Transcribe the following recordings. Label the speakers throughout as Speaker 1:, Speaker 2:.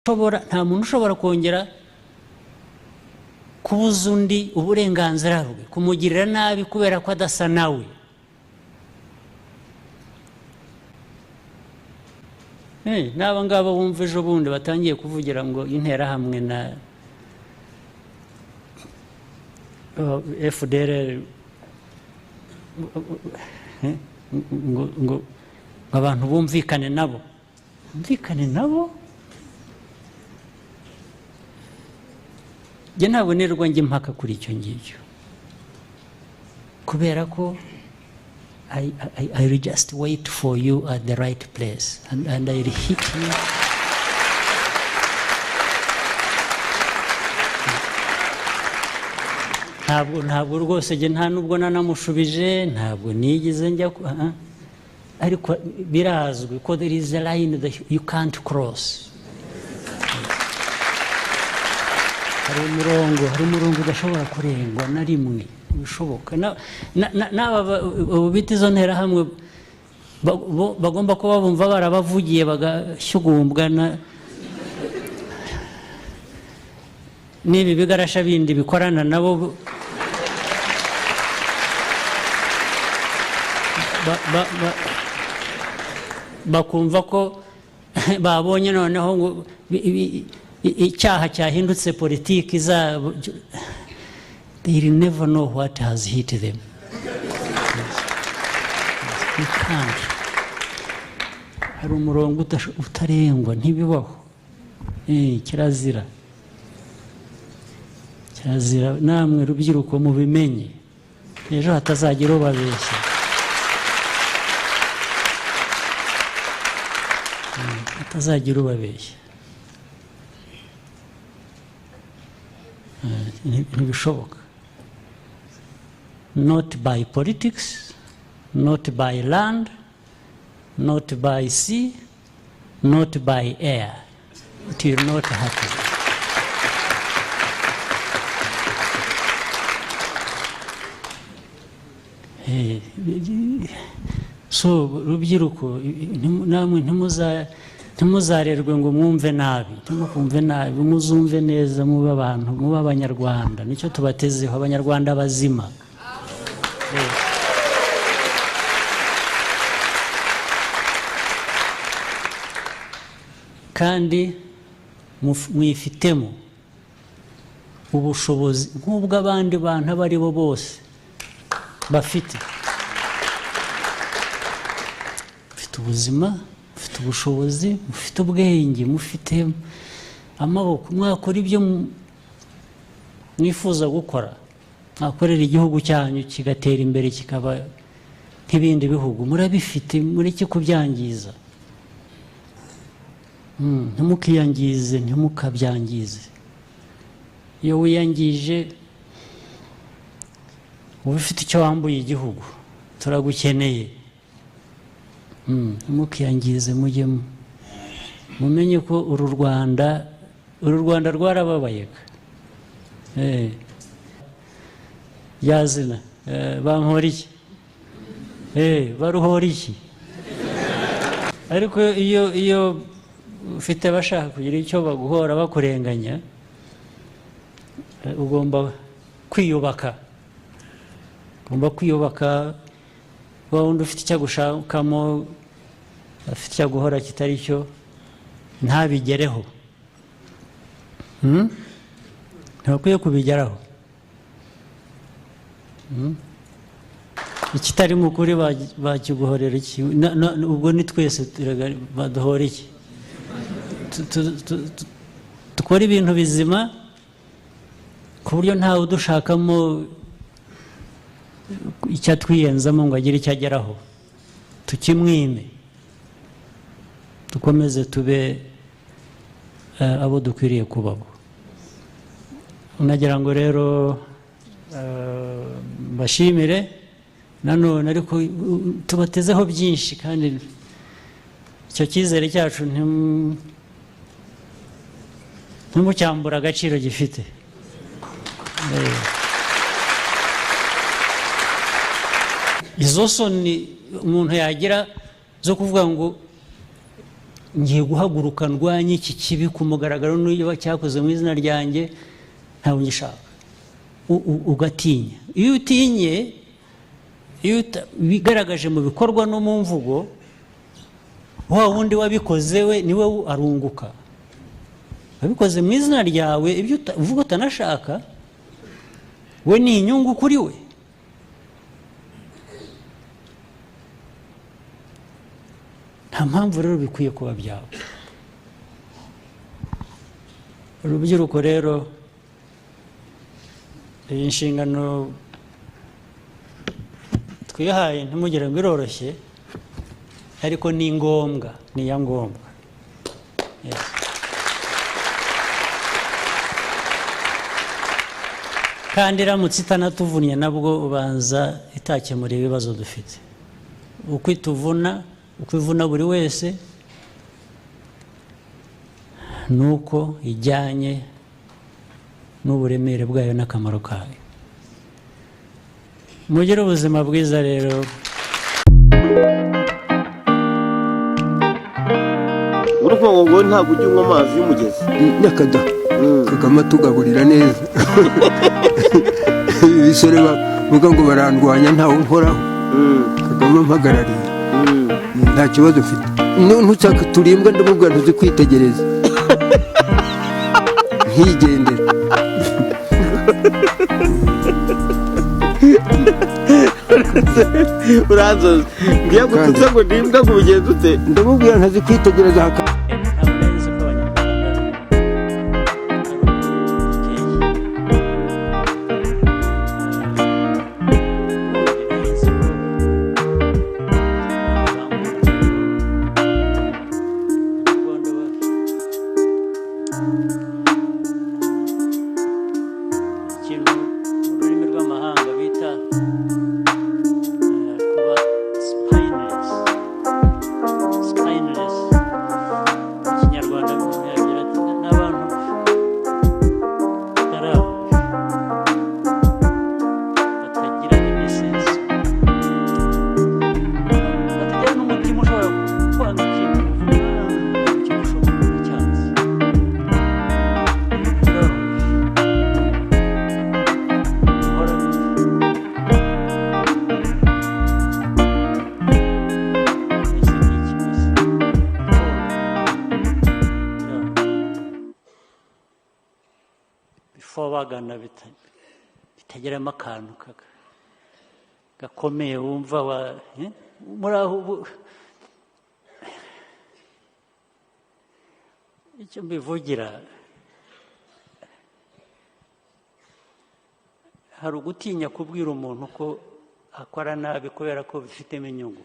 Speaker 1: nta muntu ushobora kongera kubuza undi uburenganzira bwe kumugirira nabi kubera ko adasa nawe. N'aba ngaba bumva ejo bundi batangiye kuvugira ngo interahamwe na FDR ngo abantu bumvikane nabo. Njye ntabonerwa njye impaka kuri icyo ngicyo kubera ko I will just wait for you at the right place and I will hit you. Ntabwo rwose njye nta nubwo nanamushubije, ntabwo nigeze njya ariko birazwi ko there is a line that you can't cross. Hari umurongo udashobora kurengwa na rimwe bishoboka. N'aba bita izo nterahamwe bagomba kuba bumva barabavugiye bagashyugumbwa n'ibi bigarasha bindi bikorana nabo bakumva ko babonye noneho ngo icyaha cyahindutse politiki zabo. They will never know what has hit them. You can't. Hari umurongo utarengwa ntibibaho. Kirazira namwe rubyiruko mubimenye ejo hatazagira ubabeshya. Ntibishoboka. Not by politics, not by land, not by sea, not by air. It will not happen. So rubyiruko namwe ntimuzarerwe ngo mwumve nabi, ntimukumve nabi, muzumve neza, mube abantu, mube abanyarwanda. Nicyo tubatezeho, abanyarwanda bazima. Kandi mwifitemo ubushobozi nk'ubwo abandi bantu abo ari bo bose bafite. Mufite ubuzima, mufite ubushobozi, mufite ubwenge, mufite amaboko, mwakora ibyo mwifuza gukora, mwakorera igihugu cyanyu kigatera imbere kikaba nk'ibindi bihugu. Murabifite, mureke kubyangiza. Ntimukiyangize, ntimukabyangize. Iyo wiyangije uba ufite icyo wambuye igihugu, turagukeneye. Ntimukiyangize, mujye mumenye ko uru Rwanda rwarababaye. Yazina bankora iki? Baruhora iki? Ariko iyo ufite bashaka kugira icyo baguhora bakurenganya, ugomba kwiyubaka. Wundi ufite icyo gushakamo, afite icyo guhora kitari cyo, ntabigereho. Ntabakwiye kubigeraho. Ikitari mu kuri bakiguhorera iki? Ubwo ni twese baduhora iki? Dukora ibintu bizima ku buryo ntawe udushakamo icyo twiyenzamo ngo agire icyo ageraho. Tukimwime, dukomeze tube abo dukwiriye kubaho. Unagira ngo rero bashimire nanone, ariko tubatezeho byinshi kandi icyo cyizere cyacu ntimucyambura agaciro gifite. Izo soni umuntu yagira zo kuvuga ngo ngiye guhaguruka ndwanye iki kibi ku mugaragaro n'uyo cyakoze mu izina ryanjye ntabwo ngishaka ugatinya iyo utinye iyo bigaragaje mu bikorwa no mu mvugo wa wundi wabikoze we niwe arunguka wabikoze mu izina ryawe ibyo uvuga utanashaka we ni inyungu kuri we nta mpamvu rero bikwiye kuba byawe urubyiruko rero iyi nshingano twihaye ntimugire ngo iroroshye ariko ni ngombwa ni iya ngombwa kandi iramutse itanatuvunnye nabwo ubanza itakemura ibibazo dufite uko ituvuna uko ivuna buri wese nuko ijyanye n'uburemere bwayo n'akamaro kayo mugire ubuzima bwiza rero
Speaker 2: uruvuga ngo ntabwo ujya unywa amazi y'umugezi
Speaker 3: nyakada kagama tugaburira neza ibisore bavuga ngo barandwanya ntawe nkoraho kagama mpagarariye nta kibazo ufite ntushaka turimbwa ndamubwira ntuzi kwitegereza ntigendere
Speaker 2: uranzoza ngiye gututse ngo ndimbwa ngo ubigenze ute
Speaker 3: ndamubwira ntazi kwitegereza
Speaker 1: bagana bitageramo akantu gakomeye wumva muri aho icyo mbivugira hari ugutinya kubwira umuntu ko akora nabi kubera ko bifitemo inyungu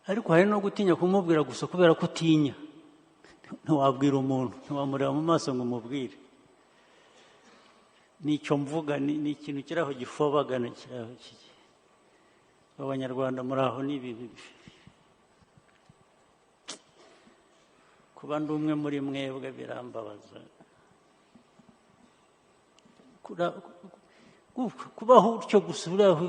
Speaker 1: ariko hari no gutinya kumubwira gusa kubera ko utinya ntiwabwira umuntu ntiwamureba mu maso ngo umubwire nicyo mvuga ni ikintu kiri aho gifobagana kiri aho abanyarwanda muri aho ni ibintu kuba ndi umwe muri mwebwe birambabaza kubaho utyo gusa uraho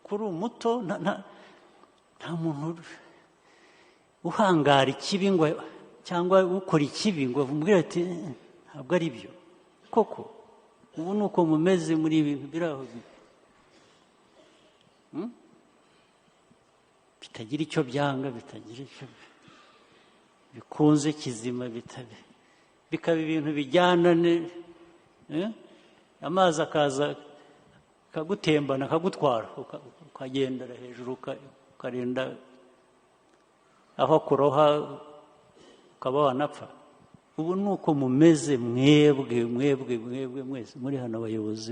Speaker 1: kuri umuto nta muntu uhangara ikibi ngo cyangwa ukora ikibi ngo umubwire ati ntabwo ari byo koko ubu ni uko mumeze muri ibi bintu biri aho bitagira icyo byanga bitagira icyo bikunze kizima bikaba ibintu bijyana amazi akaza akagutembana akagutwara ukagendera hejuru ukarinda aho kuroha ukaba wanapfa ubu ni uko mumeze mwebwe mwese muri hano abayobozi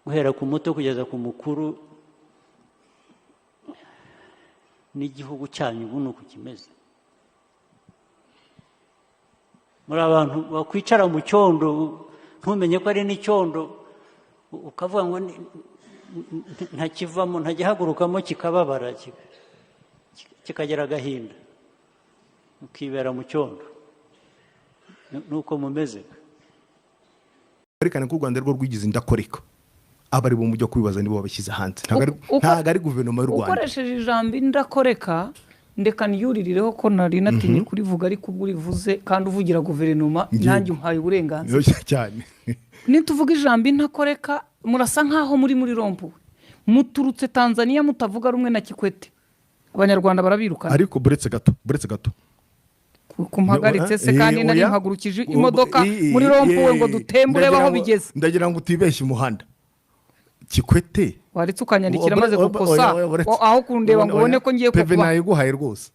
Speaker 1: guhera ku muto kugeza ku mukuru n'igihugu cyanyu ubu ni uko kimeze muri abantu bakwicara mu cyondo ntumenye ko ari n'icyondo ukavuga ngo ntakivamo ntajyahagurukamo kikababara kikagira agahinda ukibera mu cyondo nuko mumeze
Speaker 4: kwerekana ko u Rwanda rwo rwigize indakoreka abari bo mujya kwibaza nibo babishyize hanze ntago ari guverinoma y'u Rwanda
Speaker 5: ukoresheje ijambo ndakoreka ndeka niyuririreho ko nari natinye kurivuga ariko ubwo urivuze kandi uvugira guverinoma nanjye umpaye uburenganzira
Speaker 4: cyane
Speaker 5: nituvuga ijambo ntakoreka murasa nkaho muri rompu muturutse Tanzania mutavuga rumwe na Kikwete abanyarwanda barabirukana
Speaker 4: ariko buretse gato
Speaker 5: kumpagaritse se kandi nari mpagurukije imodoka muri rompu ngo dutembure baho bigeze
Speaker 4: ndagira ngo utibeshye umuhanda Kikwete
Speaker 5: waritse ukanyandikira maze gukosa aho kundeba ngo ubone ko ngiye
Speaker 4: kuva peve nayiguhaye rwose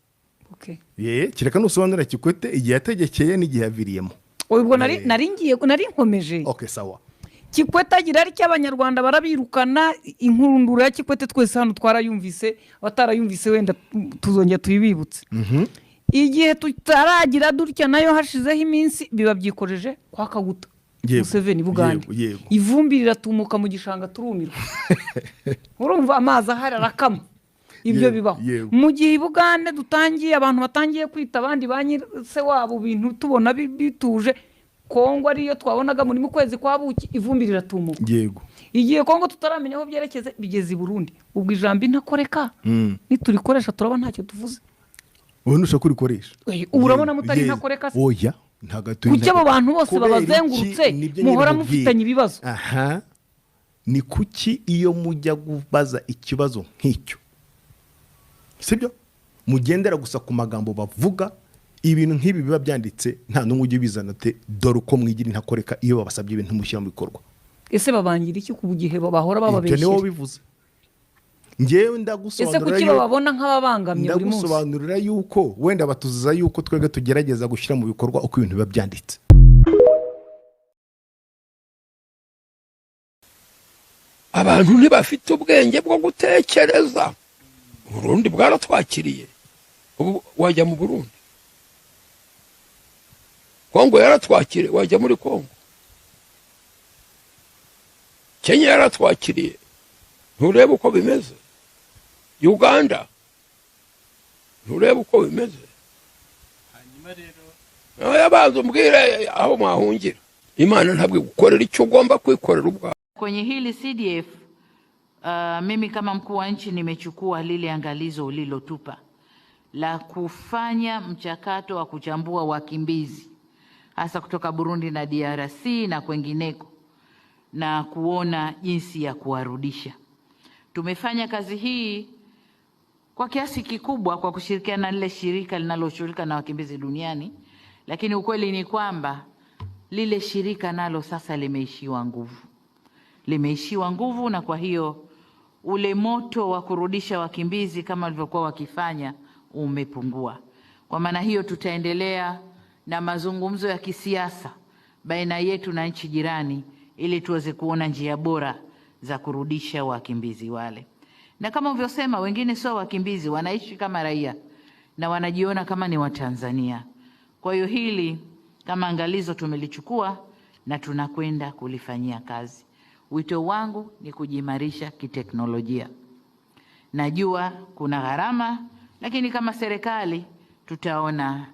Speaker 4: kireka nusobanura Kikwete igihe yategekeye n'igihe yaviriyemo
Speaker 5: ubwo nari nkomeje
Speaker 4: sawa
Speaker 5: Kikwete agira ari cy'abanyarwanda barabirukana inkurundura ya Kikwete twese hano twarayumvise abatarayumvise wenda tuzongera tuyibibutse igihe tutaragira dutya nayo hashizeho iminsi biba byikoreje kwa Kaguta Museveni Bugande ivumbi riratumuka mu gishanga turumirwa urumva amazi ahari arakama ibyo bibaho mu gihe Bugande dutangiye abantu batangiye kwita abandi banyise wabo bintu tubona bituje Kongo ariyo twabonaga muri mu kwezi kwa buki ivumbi riratumuka igihe Kongo tutaramenya aho byerekeze bigeze i Burundi ubwo ijambo ntakoreka niturikoresha turaba ntacyo tuvuze
Speaker 4: wowe nushaka kurikoresha
Speaker 5: urabona mutari ntakoreka
Speaker 4: oya
Speaker 5: kuki abo bantu bose babazengurutse muhora mufitanye ibibazo
Speaker 4: ni kuki iyo mujya kubaza ikibazo nk'icyo sibyo mugendera gusa ku magambo bavuga ibintu nk'ibi biba byanditse nta n'umwe ujye bizana te dore uko mwigira ntakoreka iyo babasabye ibintu mushyira mu bikorwa
Speaker 5: ese babangira iki ku gihe bahora bababeshye
Speaker 4: niwo bivuze ngewe
Speaker 5: ndagusobanurira ese kuki bababona nk'ababangamye buri munsi
Speaker 4: ndagusobanurira yuko wenda batuziza yuko twebwe tugerageza gushyira mu bikorwa uko ibintu biba byanditse
Speaker 3: abantu ntibafite ubwenge bwo gutekereza Burundi bwaratwakiriye ubu wajya mu Burundi Kongo yaratwakiriye wajya muri Kongo Kenya yaratwakiriye nturebe uko bimeze Uganda nturebe uko bimeze hanyuma rero yabanza umbwire aho mwahungira Imana ntabwo gukorera icyo ugomba kwikorera ubwa
Speaker 6: kwenye hili CDF mimi kama mkuu wa nchi nimechukua lile angalizo ulilotupa la kufanya mchakato wa kuchambua wakimbizi hasa kutoka Burundi na DRC na kwengineko na kuona jinsi ya kuwarudisha. Tumefanya kazi hii kwa kiasi kikubwa kwa kushirikiana na lile shirika linaloshughulika na wakimbizi duniani, lakini ukweli ni kwamba lile shirika nalo sasa limeishiwa nguvu, na kwa hiyo ule moto wa kurudisha wakimbizi kama walivyokuwa wakifanya umepungua. Kwa maana hiyo tutaendelea na mazungumzo ya kisiasa baina yetu na nchi jirani ili tuweze kuona njia bora za kurudisha wakimbizi wale. Na kama ulivyosema, wengine sio wakimbizi, wanaishi kama raia na wanajiona kama ni Watanzania. Kwa hiyo hili kama angalizo tumelichukua na tunakwenda kulifanyia kazi. Wito wangu ni kujimarisha kiteknolojia. Najua kuna gharama, lakini kama serikali tutaona